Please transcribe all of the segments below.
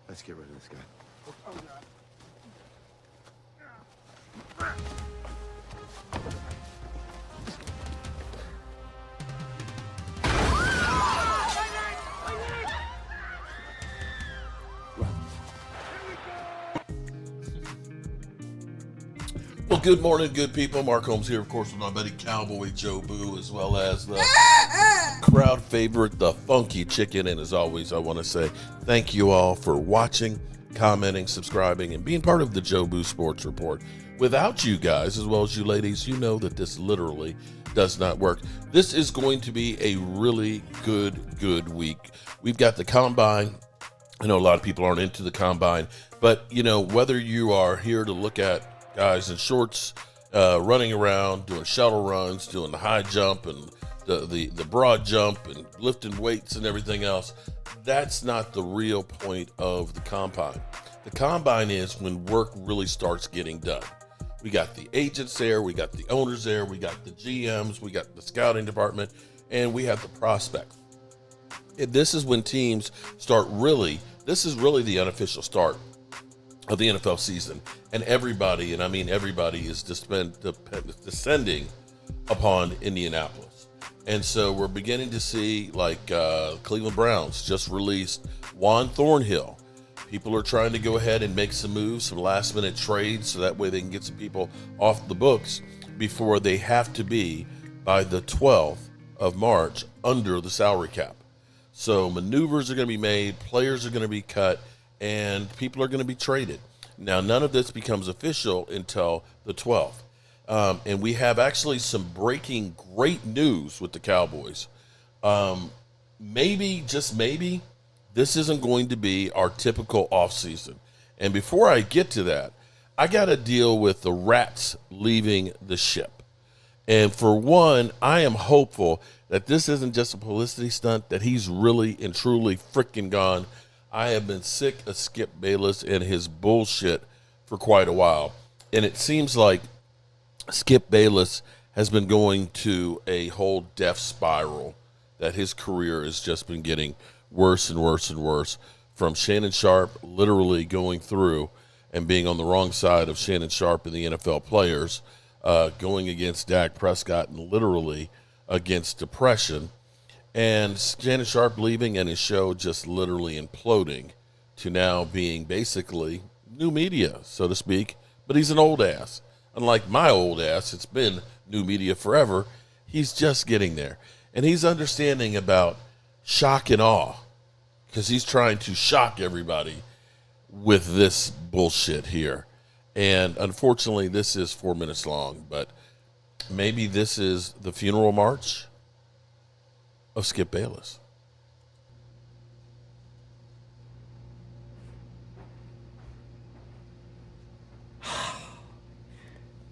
Let's get rid of this guy. Well, good morning, good people. Mark Holmes here, of course, with my buddy Cowboy Joe Boo, as well as the crowd favorite, the Funky Chicken. And as always, I want to say thank you all for watching, commenting, subscribing, and being part of the Joe Boo Sports Report. Without you guys, as well as you ladies, you know that this literally does not work. This is going to be a really good week. We've got the Combine. I know a lot of people aren't into the Combine, but, you know, whether you are here to look at guys in shorts running around, doing shuttle runs, doing the high jump and the broad jump and lifting weights and everything else, that's not the real point of the Combine. The Combine is when work really starts getting done. We got the agents there, we got the owners there, we got the GMs, we got the scouting department, and we have the prospect. And this is when teams start this is really the unofficial start of the NFL season, and everybody, and I mean everybody, is descending upon Indianapolis. And so we're beginning to see, like Cleveland Browns just released Juan Thornhill. People are trying to go ahead and make some moves, some last-minute trades, so that way they can get some people off the books before they have to be, by the 12th of March, under the salary cap. So maneuvers are going to be made, players are going to be cut, and people are going to be traded. Now, none of this becomes official until the 12th. And we have actually some breaking great news with the Cowboys. Maybe, just maybe, this isn't going to be our typical offseason. And before I get to that, I got to deal with the rats leaving the ship. And for one, I am hopeful that this isn't just a publicity stunt, that he's really and truly freaking gone. I have been sick of Skip Bayless and his bullshit for quite a while. And it seems like Skip Bayless has been going to a whole death spiral, that his career has just been getting worse and worse and worse, from Shannon Sharpe literally going through and being on the wrong side of Shannon Sharpe and the NFL players, going against Dak Prescott and literally against depression. And Shannon Sharpe leaving and his show just literally imploding to now being basically new media, so to speak. But he's an old ass. Unlike my old ass, it's been new media forever. He's just getting there. And he's understanding about shock and awe, because he's trying to shock everybody with this bullshit here. And unfortunately, this is 4 minutes long, but maybe this is the funeral march of Skip Bayless.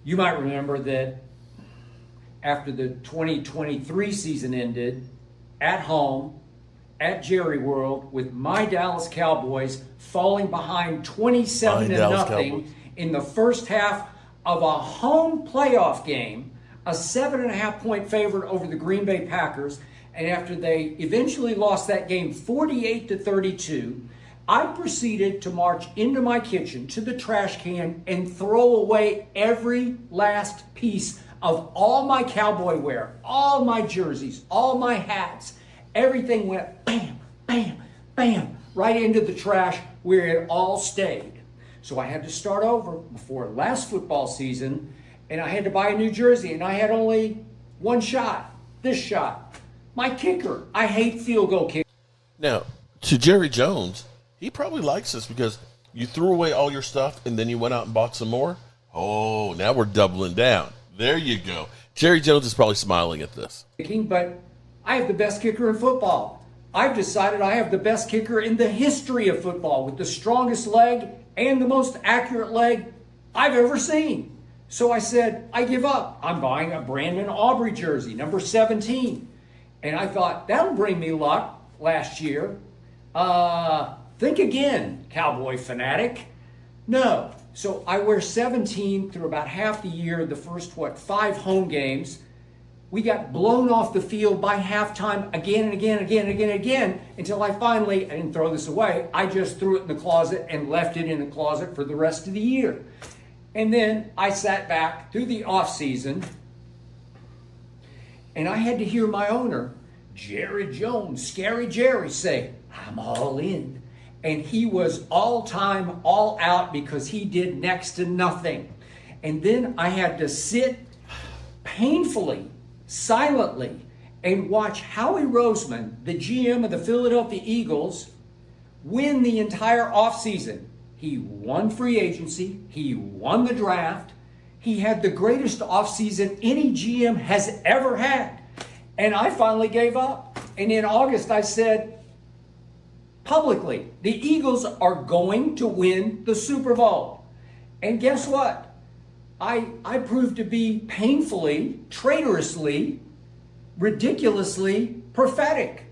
You might remember that after the 2023 season ended, at home, at Jerry World, with my Dallas Cowboys falling behind 27-0 in the first half of a home playoff game, a 7.5-point favorite over the Green Bay Packers. And after they eventually lost that game 48-32, I proceeded to march into my kitchen to the trash can and throw away every last piece of all my cowboy wear, all my jerseys, all my hats. Everything went bam, bam, bam, right into the trash where it all stayed. So I had to start over before last football season, and I had to buy a new jersey, and I had only one shot, this shot. My kicker. I hate field goal kickers. Now, to Jerry Jones, he probably likes this because you threw away all your stuff and then you went out and bought some more. Oh, now we're doubling down. There you go. Jerry Jones is probably smiling at this. But I have the best kicker in football. I've decided I have the best kicker in the history of football, with the strongest leg and the most accurate leg I've ever seen. So I said, I give up. I'm buying a Brandon Aubrey jersey, number 17. And I thought, that'll bring me luck last year. Think again, Cowboy fanatic. No. So I wear 17 through about half the year, the first, 5 home games. We got blown off the field by halftime again and again and again and again and again until I didn't throw this away. I just threw it in the closet and left it in the closet for the rest of the year. And then I sat back through the off season and I had to hear my owner, Jerry Jones, Scary Jerry, say, I'm all in. And he was all time, all out because he did next to nothing. And then I had to sit painfully, silently, and watch Howie Roseman, the GM of the Philadelphia Eagles, win the entire offseason. He won free agency. He won the draft. He had the greatest offseason any GM has ever had. And I finally gave up. And in August, I said publicly, the Eagles are going to win the Super Bowl. And guess what? I proved to be painfully, traitorously, ridiculously prophetic.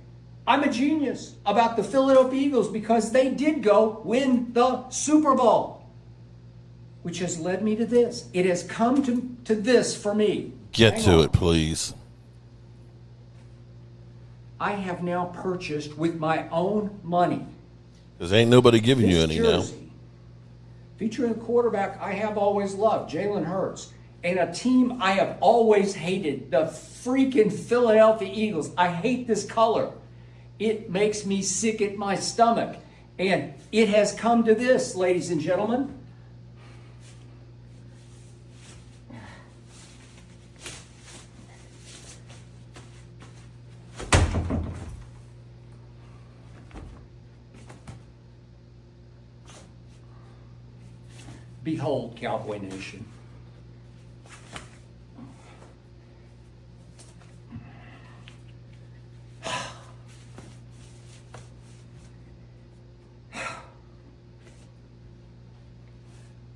I'm a genius about the Philadelphia Eagles because they did go win the Super Bowl, which has led me to this. It has come to this for me. Get to it, please. I have now purchased with my own money. Because ain't nobody giving you any now. Featuring a quarterback I have always loved, Jalen Hurts, and a team I have always hated, the freaking Philadelphia Eagles. I hate this color. It makes me sick at my stomach. And it has come to this, ladies and gentlemen. Behold, Cowboy Nation.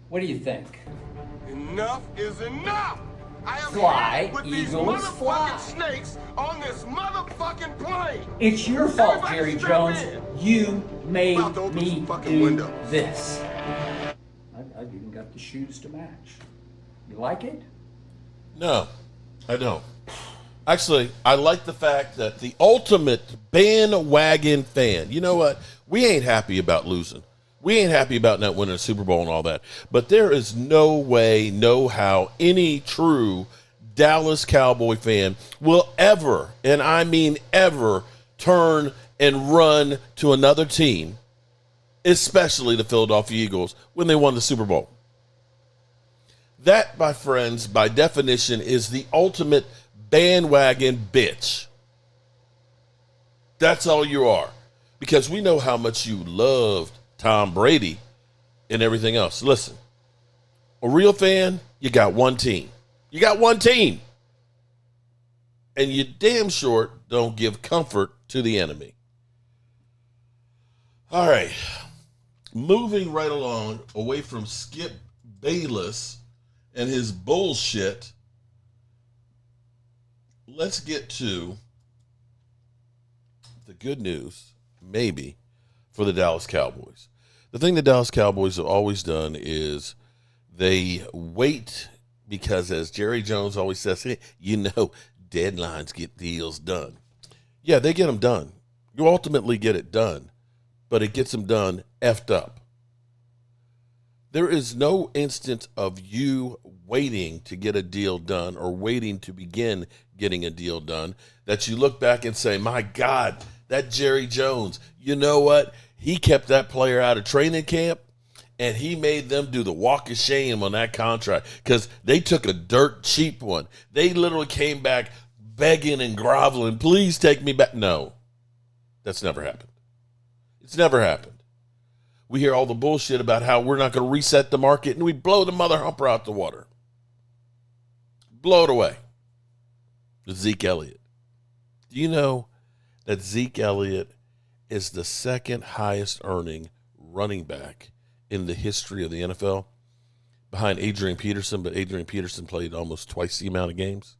What do you think? Enough is enough! I have Fly, had with these Eagles, motherfucking fly. snakes on this motherfucking plane! It's your fault, Everybody Jerry strap Jones. in. You made About to open me some fucking do windows. this. I've even got the shoes to match. You like it? No, I don't. Actually, I like the fact that the ultimate bandwagon fan, you know what? We ain't happy about losing. We ain't happy about not winning a Super Bowl and all that. But there is no way, no how, any true Dallas Cowboy fan will ever, and I mean ever, turn and run to another team, especially the Philadelphia Eagles, when they won the Super Bowl. That, my friends, by definition, is the ultimate bandwagon bitch. That's all you are. Because we know how much you loved Tom Brady and everything else. Listen, a real fan, you got one team. You got one team. And you damn sure don't give comfort to the enemy. All right. Moving right along, away from Skip Bayless and his bullshit, let's get to the good news, maybe, for the Dallas Cowboys. The thing the Dallas Cowboys have always done is they wait because, as Jerry Jones always says, hey, you know, deadlines get deals done. Yeah, they get them done. You ultimately get it done, but it gets them done effed up. There is no instance of you waiting to get a deal done or waiting to begin getting a deal done that you look back and say, my God, that Jerry Jones, you know what? He kept that player out of training camp, and he made them do the walk of shame on that contract because they took a dirt cheap one. They literally came back begging and groveling, please take me back. No, that's never happened. It's never happened. We hear all the bullshit about how we're not going to reset the market, and we blow the mother humper out the water. Blow it away. With Zeke Elliott. Do you know that Zeke Elliott is the second highest earning running back in the history of the NFL, behind Adrian Peterson, but Adrian Peterson played almost twice the amount of games?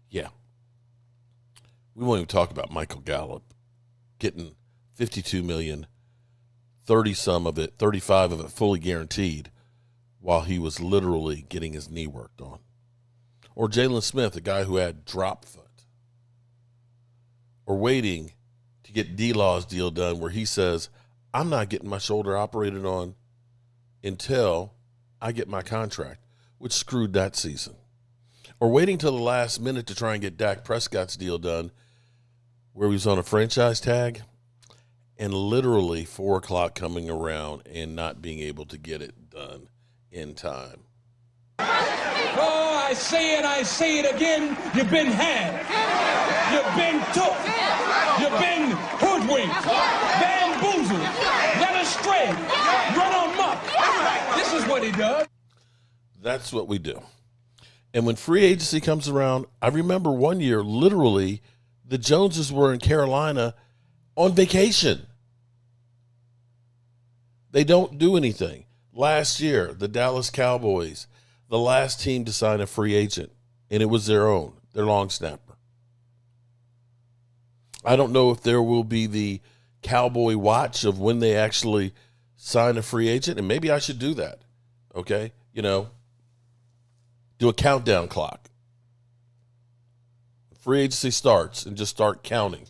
Yeah. We won't even talk about Michael Gallup getting $52 million, 30-some of it, 35 of it fully guaranteed, while he was literally getting his knee worked on. Or Jalen Smith, a guy who had drop foot. Or waiting to get D-Law's deal done where he says, I'm not getting my shoulder operated on until I get my contract, which screwed that season. Or waiting till the last minute to try and get Dak Prescott's deal done where he was on a franchise tag and literally 4 o'clock coming around and not being able to get it done in time. Oh, I say it again. You've been had. You've been took. You've been hoodwinked, bamboozled, led astray, run amok. This is what he does. That's what we do. And when free agency comes around, I remember one year, literally, the Joneses were in Carolina on vacation. They don't do anything. Last year, the Dallas Cowboys, the last team to sign a free agent, and it was their own, their long snapper. I don't know if there will be the Cowboy watch of when they actually sign a free agent, and maybe I should do that, okay? Do a countdown clock. Free agency starts and just start counting.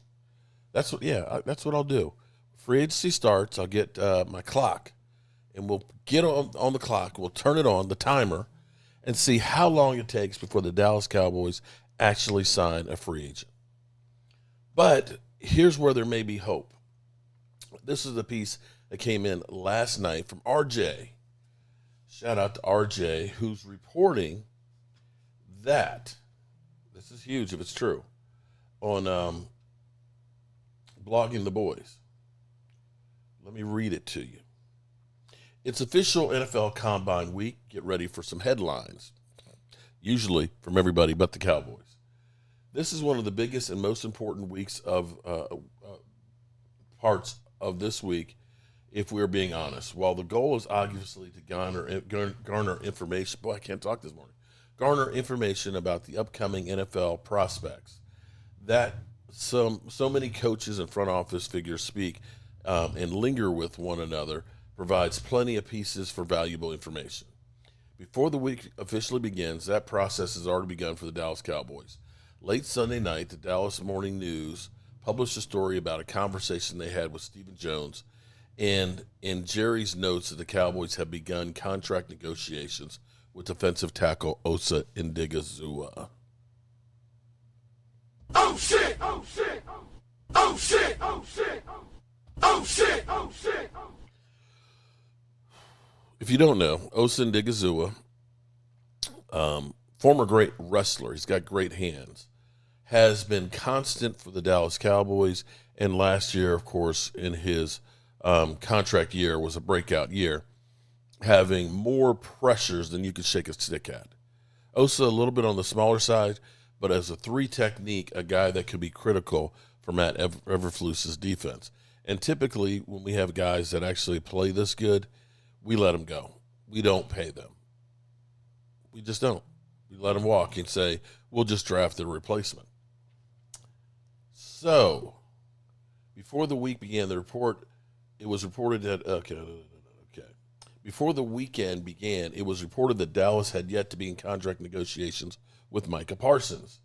That's what I'll do. Free agency starts, I'll get my clock, and we'll get on the clock. We'll turn it on, the timer, and see how long it takes before the Dallas Cowboys actually sign a free agent. But here's where there may be hope. This is the piece that came in last night from RJ. Shout out to RJ, who's reporting that, this is huge if it's true, on Blogging the Boys. Let me read it to you. It's official NFL Combine week. Get ready for some headlines, usually from everybody but the Cowboys. This is one of the biggest and most important weeks of parts of this week, if we're being honest. While the goal is obviously to garner information, boy, I can't talk this morning, garner information about the upcoming NFL prospects, that so many coaches and front office figures speak and linger with one another, provides plenty of pieces for valuable information. Before the week officially begins, that process has already begun for the Dallas Cowboys. Late Sunday night, the Dallas Morning News published a story about a conversation they had with Stephen Jones, and in Jerry's notes that the Cowboys have begun contract negotiations with defensive tackle Osa Ndigizua. Oh shit! Oh shit! Oh shit! Oh shit! Oh shit! Oh shit! If you don't know, Osa Ndigizua, former great wrestler, he's got great hands, has been constant for the Dallas Cowboys, and last year, of course, in his contract year was a breakout year, having more pressures than you could shake a stick at. Osa a little bit on the smaller side, but as a 3 technique, a guy that could be critical for Matt Eberflus's defense. And typically, when we have guys that actually play this good, we let them go. We don't pay them. We just don't. We let them walk and say, we'll just draft their replacement. So, before the week began, it was reported that, Before the weekend began, it was reported that Dallas had yet to be in contract negotiations with Micah Parsons.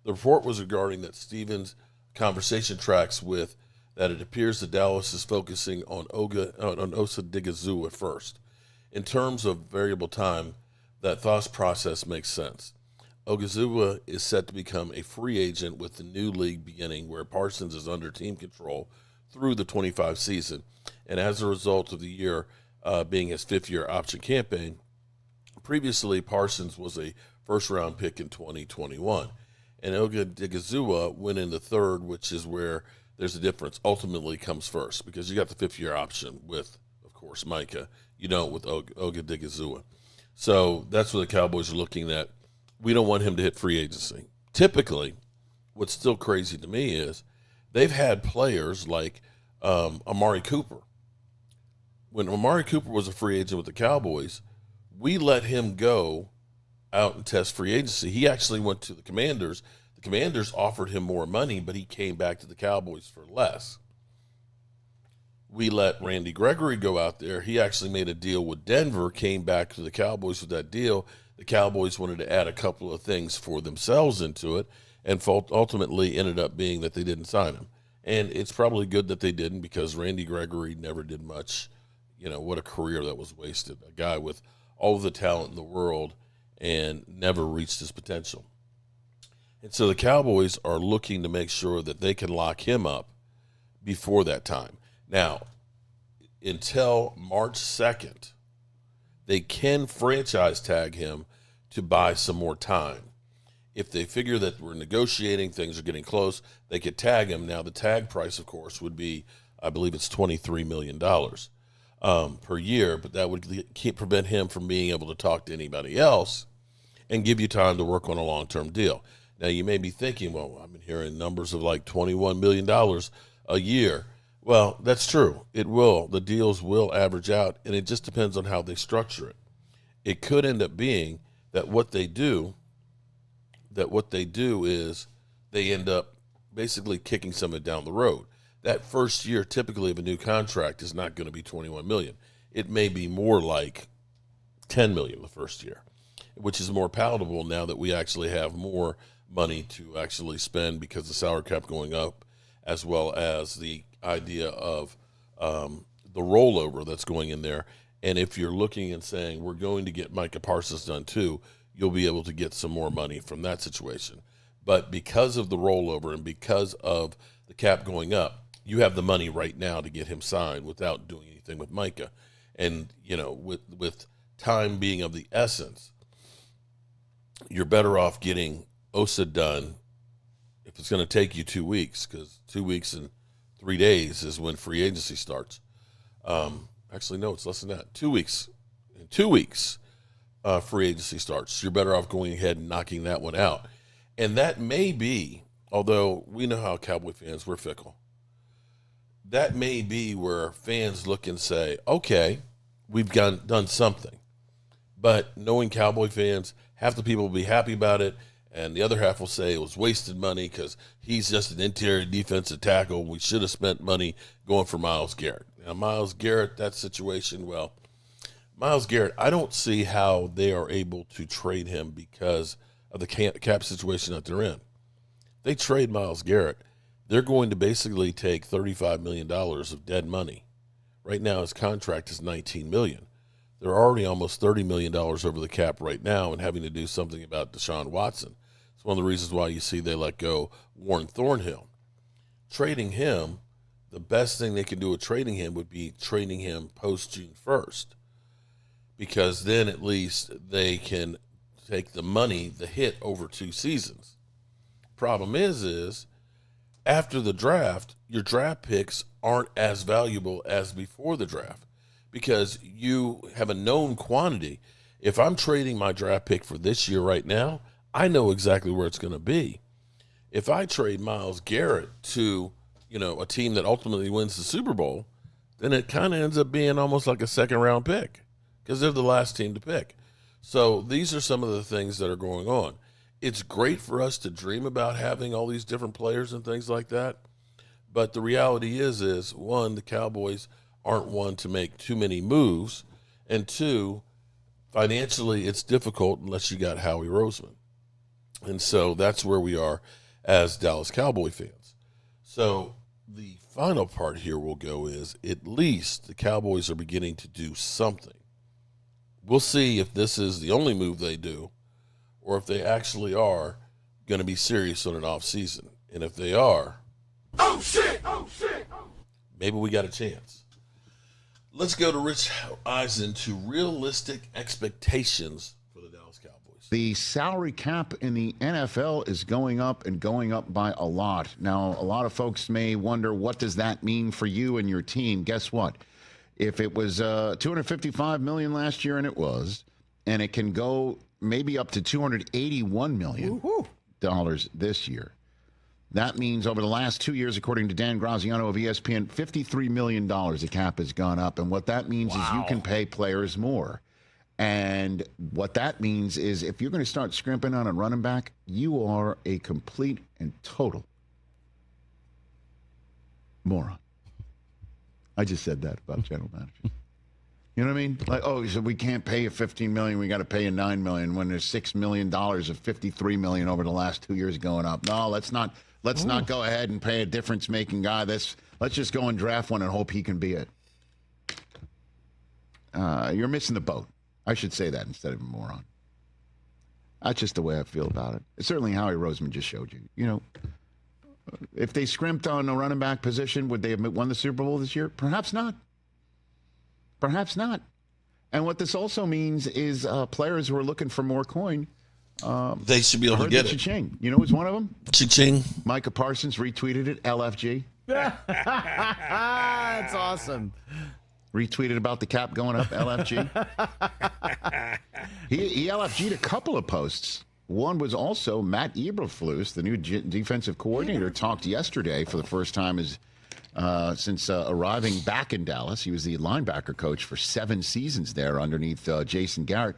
The report was regarding that Stevens' conversation tracks with that it appears that Dallas is focusing on Osa Ndigizua first. In terms of variable time, that thought process makes sense. Ndigizua is set to become a free agent with the new league beginning, where Parsons is under team control through the 25 season. And as a result of the year being his 5th-year option campaign, previously Parsons was a first-round pick in 2021. And Osa Ndigizua went in the 3rd, which is where there's a difference. Ultimately comes first, because you got the 5th-year option with, of course, Micah. You don't with Osa Ndigizua. So that's what the Cowboys are looking at. We don't want him to hit free agency. Typically, what's still crazy to me is they've had players like Amari Cooper. When Amari Cooper was a free agent with the Cowboys, we let him go out and test free agency. He actually went to the Commanders. The Commanders offered him more money, but he came back to the Cowboys for less. We let Randy Gregory go out there. He actually made a deal with Denver, came back to the Cowboys with that deal. the Cowboys wanted to add a couple of things for themselves into it, and ultimately ended up being that they didn't sign him. And it's probably good that they didn't, because Randy Gregory never did much. What a career that was wasted. A guy with all of the talent in the world and never reached his potential. And so the Cowboys are looking to make sure that they can lock him up before that time. Now, until March 2nd, they can franchise tag him to buy some more time. If they figure that we're negotiating, things are getting close, they could tag him. Now, the tag price, of course, would be, I believe it's $23 million per year, but that would prevent him from being able to talk to anybody else and give you time to work on a long-term deal. Now, you may be thinking, well, I've been hearing numbers of like $21 million a year. Well, that's true. It will. The deals will average out, and it just depends on how they structure it. It could end up being that what they do is they end up basically kicking some of it down the road. That first year typically of a new contract is not going to be $21 million. It may be more like $10 million the first year, which is more palatable now that we actually have more money to actually spend because the salary cap going up, as well as the idea of the rollover that's going in there. And if you're looking and saying we're going to get Micah Parsons done too, you'll be able to get some more money from that situation. But because of the rollover and because of the cap going up, you have the money right now to get him signed without doing anything with Micah. And, with time being of the essence, you're better off getting Osa done if it's going to take you 2 weeks, because 2 weeks and 3 days is when free agency starts. Actually, no, it's less than that. 2 weeks. In 2 weeks, free agency starts. You're better off going ahead and knocking that one out. And that may be, although we know how Cowboy fans, we're fickle, that may be where fans look and say, okay, we've done something. But knowing Cowboy fans, half the people will be happy about it, and the other half will say it was wasted money because he's just an interior defensive tackle. We should have spent money going for Myles Garrett. Now, Myles Garrett, that situation, well, Myles Garrett, I don't see how they are able to trade him because of the cap situation that they're in. They trade Myles Garrett, they're going to basically take $35 million of dead money. Right now, his contract is $19 million. They're already almost $30 million over the cap right now and having to do something about Deshaun Watson. It's one of the reasons why you see they let go Warren Thornhill. Trading him, the best thing they can do with trading him would be trading him post-June 1st, because then at least they can take the money, the hit, over 2 seasons. Problem is after the draft, your draft picks aren't as valuable as before the draft because you have a known quantity. If I'm trading my draft pick for this year right now, I know exactly where it's going to be. If I trade Myles Garrett to, a team that ultimately wins the Super Bowl, then it kind of ends up being almost like a second-round pick because they're the last team to pick. So these are some of the things that are going on. It's great for us to dream about having all these different players and things like that. But the reality is one, the Cowboys aren't one to make too many moves. And two, financially, it's difficult unless you got Howie Roseman. And so that's where we are as Dallas Cowboy fans. So the final part here will go is at least the Cowboys are beginning to do something. We'll see if this is the only move they do or if they actually are going to be serious on an off season. And if they are, Oh shit! maybe we got a chance. Let's go to Rich Eisen to realistic expectations for the Dallas Cowboys. The salary cap in the NFL is going up and going up by a lot. Now, a lot of folks may wonder, what does that mean for you and your team? Guess what? If it was $255 million last year, and it was, and it can go maybe up to $281 million this year. That means over the last 2 years, according to Dan Graziano of ESPN, $53 million the cap has gone up. And what that means is you can pay players more. And what that means is if you're going to start scrimping on a running back, you are a complete and total moron. I just said that about general managers. You know what I mean? Like, oh, so we can't pay you $15 million. We got to pay you $9 million when there's $6 million of $53 million over the last 2 years going up. No, let's not go ahead and pay a difference-making guy. Let's just go and draft one and hope he can be it. You're missing the boat. I should say that instead of a moron. That's just the way I feel about it. It's certainly Howie Roseman just showed you. You know, if they scrimped on a running back position, would they have won the Super Bowl this year? Perhaps not. Perhaps not. And what this also means is players who are looking for more coin. They should be able to get it. Cha-ching. You know who's one of them? Cha-ching. Micah Parsons retweeted it. LFG. That's awesome. Retweeted about the cap going up. LFG. he LFG'd a couple of posts. One was also Matt Eberflus, the new defensive coordinator, talked yesterday for the first time since arriving back in Dallas. He was the linebacker coach for 7 seasons there underneath Jason Garrett.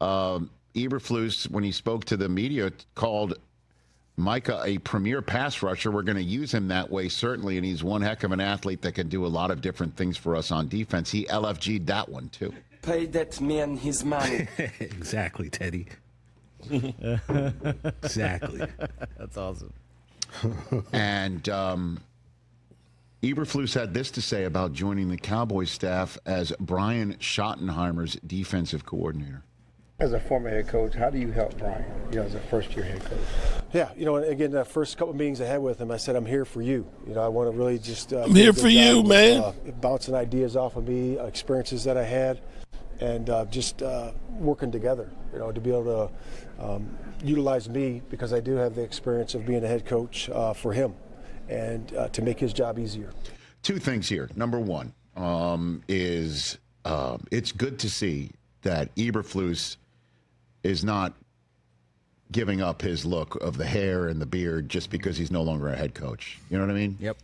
Eberflus, when he spoke to the media, called Micah a premier pass rusher. We're going to use him that way, certainly, and he's one heck of an athlete that can do a lot of different things for us on defense. He LFG'd that one, too. Pay that man his money. Exactly, Teddy. Exactly. That's awesome. And Eberflus had this to say about joining the Cowboys staff as Brian Schottenheimer's defensive coordinator. As a former head coach, how do you help Brian, as a first-year head coach? Yeah, again, the first couple of meetings I had with him, I said, I'm here for you. I want to really just... I'm here for you, man. Bouncing ideas off of me, experiences that I had, and just working together, to be able to utilize me because I do have the experience of being a head coach for him and to make his job easier. 2 things here. Number one is it's good to see that Eberflus is not giving up his look of the hair and the beard just because he's no longer a head coach. You know what I mean? Yep.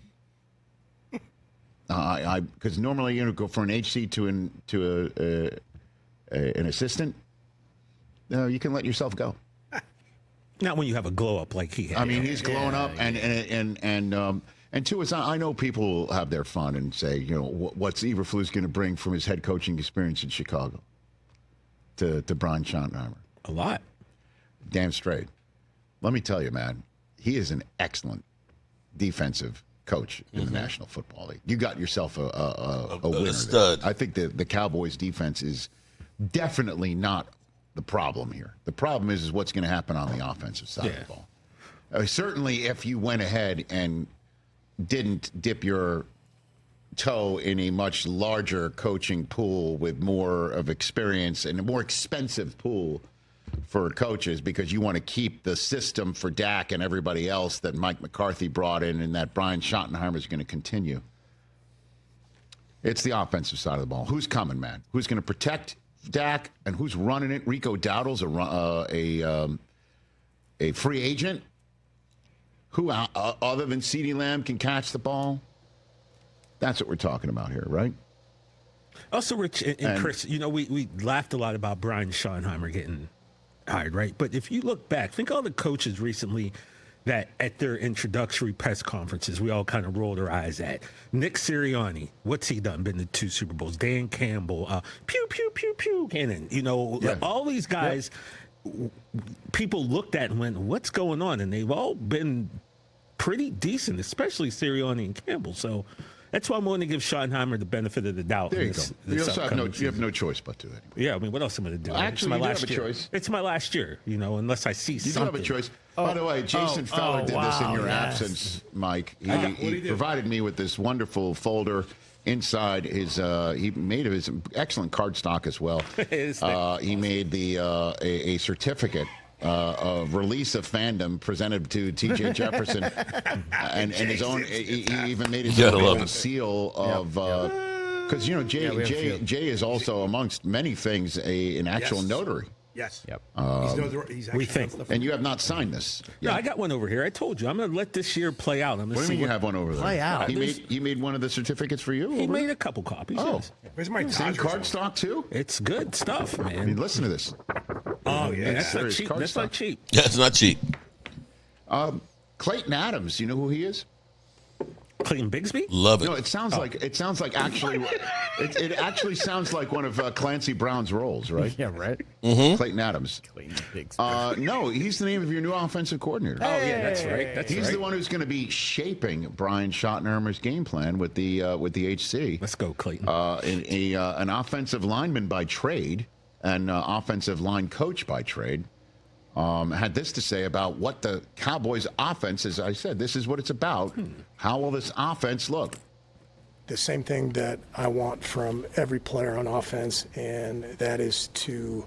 Because normally go for an HC to an assistant. No, you can let yourself go. Not when you have a glow up like he had. I mean, he's glowing up, and two is I know people have their fun and say, what's Eberflus going to bring from his head coaching experience in Chicago to Brian Schottenheimer? A lot. Damn straight. Let me tell you, man, he is an excellent defensive coach in the National Football League. You got yourself a winner. A stud. There. I think the Cowboys defense is definitely not the problem here. The problem is what's going to happen on the offensive side of the ball. Certainly, if you went ahead and didn't dip your toe in a much larger coaching pool with more of experience and a more expensive pool for coaches because you want to keep the system for Dak and everybody else that Mike McCarthy brought in and that Brian Schottenheimer is going to continue. It's the offensive side of the ball. Who's coming, man? Who's going to protect Dak and who's running it? Rico Dowdle's a free agent. Who other than CeeDee Lamb can catch the ball? That's what we're talking about here, right? Also, Rich and Chris, we laughed a lot about Brian Schottenheimer getting hired, right? But if you look back, think all the coaches recently that at their introductory press conferences, we all kind of rolled our eyes at. Nick Sirianni, what's he done? Been to 2 Super Bowls. Dan Campbell, pew, pew, pew, pew, Cannon. All these guys, people looked at and went, what's going on? And they've all been pretty decent, especially Sirianni and Campbell. So that's why I'm willing to give Schottenheimer the benefit of the doubt. There you go. You also have no choice but to anyway. Yeah, I mean, what else am I going to do? Actually, it's my you last have a year. choice. It's my last year, unless I see something. You do have a choice. By the way, Jason Feller did this in your absence, Mike. He provided me with this wonderful folder. Inside his, he made his excellent cardstock as well. He made a certificate of release of fandom presented to T.J. Jefferson, and his own. He even made his own seal of. Because Jay is also amongst many things an actual notary. Yes. Yep. He's we think. And you have not signed this. Yeah, I got one over here. I told you. I'm going to let this year play out. What do you mean you have one over there? Play out. He made one of the certificates for you? He made a couple copies. Oh. Yes. Where's my Same Dodgers cardstock, too? It's good stuff, man. I mean, listen to this. Oh, yeah. That's not serious cheap. cardstock. That's not cheap. Yeah, it's not cheap. Clayton Adams, you know who he is? Clayton Bigsby? Love it. No, it sounds like actually it actually sounds like one of Clancy Brown's roles, right? Yeah, right. Clayton Adams. Clayton Bigsby. No, he's the name of your new offensive coordinator. Oh, yeah, that's right. He's the one who's going to be shaping Brian Schottenheimer's game plan with the HC. Let's go, Clayton. An offensive lineman by trade, an offensive line coach by trade, had this to say about what the Cowboys' offense is. I said, this is what it's about. How will this offense look? The same thing that I want from every player on offense, and that is to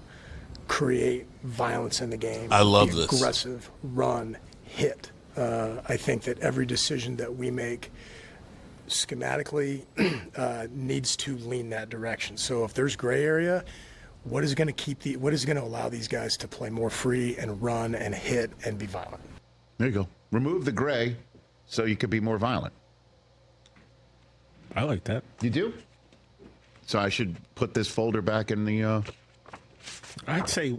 create violence in the game. I love be this. Aggressive, run, hit. I think that every decision that we make schematically needs to lean that direction. So if there's gray area, what is going to allow these guys to play more free and run and hit and be violent? There you go. Remove the gray so you could be more violent. I like that. You do? So I should put this folder back in the... I'd say,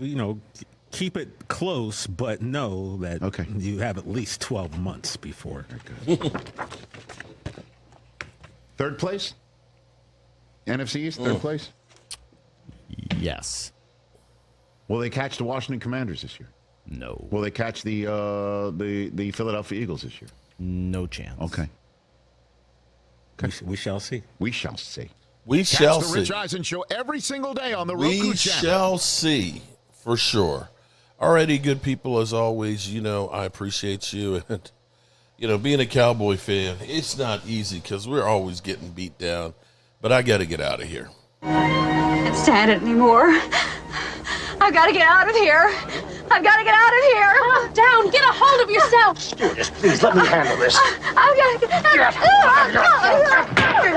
keep it close, but know that you have at least 12 months before. Third place? NFC East, third place? Yes. Will they catch the Washington Commanders this year? No. Will they catch the Philadelphia Eagles this year? No chance. Okay. We shall see. We shall see. We shall Catch the see. Rich Eisen Show every single day on the Roku channel. We shall see, for sure. Alrighty, good people, as always, I appreciate you. And, being a Cowboy fan, it's not easy because we're always getting beat down. But I got to get out of here. I can't stand it anymore. I've got to get out of here. I've got to get out of here. Calm down. Get a hold of yourself. Stewardess, please let me handle this. I've got to get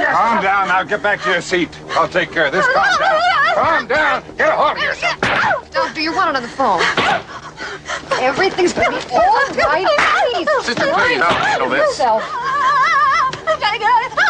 Calm down. Now get back to your seat. I'll take care of this. Calm down. Calm down. Get a hold of yourself. Doctor, you're wanted on the phone. Everything's going to be all right. Please. Sister, please, I'll handle this. I've got to get out of here.